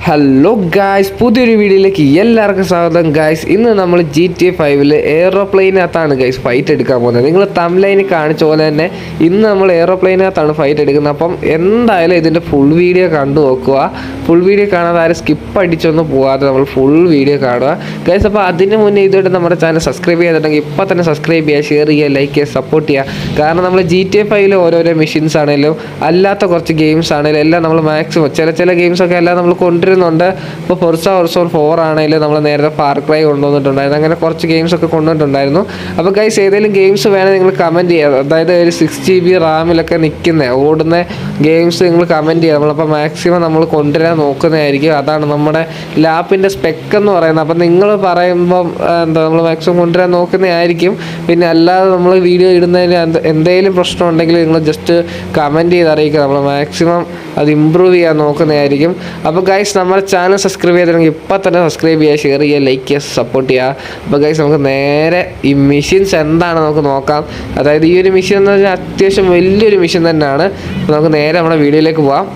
Hello guys, പുതിയൊരു വീഡിയോയിലേക്ക് എല്ലാവർക്കും സ്വാഗതം. ഗായ്സ്, ഇന്ന് നമ്മൾ GTA 5 എയ്റോപ്ലെയിനകത്താണ് ഗായ്സ് ഫൈറ്റ് എടുക്കാൻ പോകുന്നത്. നിങ്ങൾ തംബ്ലൈനിൽ കാണിച്ച പോലെ തന്നെ ഇന്ന് നമ്മൾ എയ്റോപ്ലെയിനകത്താണ് ഫൈറ്റ് എടുക്കുന്നത്. അപ്പം എന്തായാലും ഇതിൻ്റെ ഫുൾ വീഡിയോ കണ്ടു നോക്കുക. ഫുൾ വീഡിയോ കാണാതെ ആരും സ്കിപ്പ് അടിച്ചൊന്നും പോകാതെ നമ്മൾ ഫുൾ വീഡിയോ കാണുക ഗായ്സ്. അപ്പോൾ അതിന് മുന്നേ ഇതുവരെ നമ്മുടെ ചാനൽ സബ്സ്ക്രൈബ് ചെയ്തിട്ടുണ്ടെങ്കിൽ ഇപ്പോൾ തന്നെ സബ്സ്ക്രൈബ് ചെയ്യുക, ഷെയർ ചെയ്യുക, ലൈക്ക് ചെയ്യുക, സപ്പോർട്ട് ചെയ്യുക. കാരണം നമ്മൾ GTA 5 ഓരോരോ മെഷീൻസ് ആണെങ്കിലും അല്ലാത്ത കുറച്ച് ഗെയിംസ് ആണെങ്കിലും എല്ലാം നമ്മൾ മാക്സിമം ചില ഗെയിംസൊക്കെ എല്ലാം നമ്മൾ കൊണ്ടുവരുന്നുണ്ട്. ഇപ്പോൾ ഫോർസ ഹൊറൈസൺ 4 ആണെങ്കിലും നമ്മൾ നേരത്തെ ഫാർ ക്രൈ കൊണ്ടുവന്നിട്ടുണ്ടായിരുന്നു. അങ്ങനെ കുറച്ച് ഗെയിംസൊക്കെ കൊണ്ടുവന്നിട്ടുണ്ടായിരുന്നു. അപ്പോൾ ഗൈസ്, ഏതെങ്കിലും ഗെയിംസ് വേണേൽ നിങ്ങൾ കമൻറ്റ് ചെയ്യുക. അതായത് ഒരു 6 GB റാമിലൊക്കെ നിൽക്കുന്ന ഓടുന്ന ഗെയിംസ് നിങ്ങൾ കമൻറ്റ് ചെയ്യുക. നമ്മളപ്പോൾ മാക്സിമം നമ്മൾ കൊണ്ടുവരാൻ നോക്കുന്നതായിരിക്കും. അതാണ് നമ്മുടെ ലാപ്പിൻ്റെ സ്പെക്ക് എന്ന് പറയുന്നത്. അപ്പം നിങ്ങൾ പറയുമ്പം നമ്മൾ മാക്സിമം കൊണ്ടുവരാൻ നോക്കുന്നതായിരിക്കും. പിന്നെ അല്ലാതെ നമ്മൾ വീഡിയോ ഇടുന്നതിന് എന്തെങ്കിലും പ്രശ്നം ഉണ്ടെങ്കിൽ നിങ്ങൾ ജസ്റ്റ് കമൻറ്റ് ചെയ്ത് അറിയിക്കുക. നമ്മൾ മാക്സിമം അത് ഇമ്പ്രൂവ് ചെയ്യാൻ നോക്കുന്നതായിരിക്കും. അപ്പോൾ ഗൈസ്, നമ്മുടെ ചാനൽ സബ്സ്ക്രൈബ് ചെയ്തിട്ടുണ്ടെങ്കിൽ ഇപ്പോൾ തന്നെ സബ്സ്ക്രൈബ് ചെയ്യുക, ഷെയർ ചെയ്യുക, ലൈക്ക് ചെയ്യുക, സപ്പോർട്ട് ചെയ്യുക. അപ്പോൾ ഗൈസ്, നമുക്ക് നേരെ ഈ മെഷീൻസ് എന്താണ് നമുക്ക് നോക്കാം. അതായത് ഈ ഒരു മെഷീൻ എന്ന് പറഞ്ഞാൽ അത്യാവശ്യം വലിയൊരു മെഷീൻ തന്നെയാണ്. അപ്പോൾ നമുക്ക് നേരെ നമ്മുടെ വീഡിയോയിലേക്ക് പോകാം.